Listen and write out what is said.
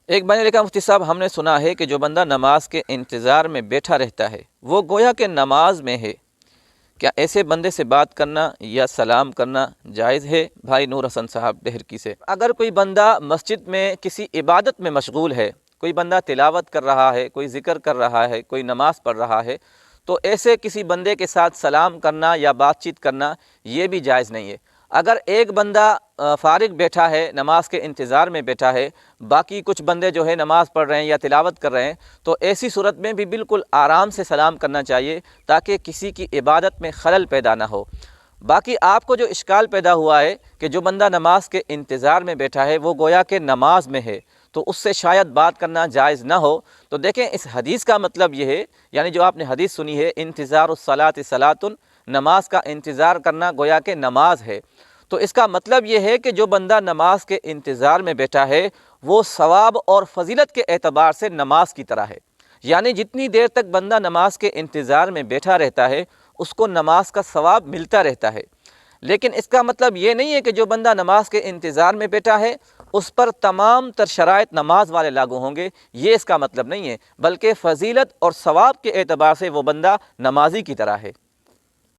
ایک بھائی نے لکھا مفتی صاحب ہم نے سنا ہے کہ جو بندہ نماز کے انتظار میں بیٹھا رہتا ہے وہ گویا کہ نماز میں ہے، کیا ایسے بندے سے بات کرنا یا سلام کرنا جائز ہے؟ بھائی نور حسن صاحب ڈہرکی سے۔ اگر کوئی بندہ مسجد میں کسی عبادت میں مشغول ہے، کوئی بندہ تلاوت کر رہا ہے، کوئی ذکر کر رہا ہے، کوئی نماز پڑھ رہا ہے، تو ایسے کسی بندے کے ساتھ سلام کرنا یا بات چیت کرنا یہ بھی جائز نہیں ہے۔ اگر ایک بندہ فارغ بیٹھا ہے، نماز کے انتظار میں بیٹھا ہے، باقی کچھ بندے جو ہے نماز پڑھ رہے ہیں یا تلاوت کر رہے ہیں، تو ایسی صورت میں بھی بالکل آرام سے سلام کرنا چاہیے تاکہ کسی کی عبادت میں خلل پیدا نہ ہو۔ باقی آپ کو جو اشکال پیدا ہوا ہے کہ جو بندہ نماز کے انتظار میں بیٹھا ہے وہ گویا کہ نماز میں ہے، تو اس سے شاید بات کرنا جائز نہ ہو، تو دیکھیں اس حدیث کا مطلب یہ ہے، یعنی جو آپ نے حدیث سنی ہے انتظار الصلاۃ صلاۃ، نماز کا انتظار کرنا گویا کہ نماز ہے، تو اس کا مطلب یہ ہے کہ جو بندہ نماز کے انتظار میں بیٹھا ہے وہ ثواب اور فضیلت کے اعتبار سے نماز کی طرح ہے، یعنی جتنی دیر تک بندہ نماز کے انتظار میں بیٹھا رہتا ہے اس کو نماز کا ثواب ملتا رہتا ہے۔ لیکن اس کا مطلب یہ نہیں ہے کہ جو بندہ نماز کے انتظار میں بیٹھا ہے اس پر تمام تر شرائط نماز والے لاگو ہوں گے، یہ اس کا مطلب نہیں ہے، بلکہ فضیلت اور ثواب کے اعتبار سے وہ بندہ نمازی کی طرح ہے۔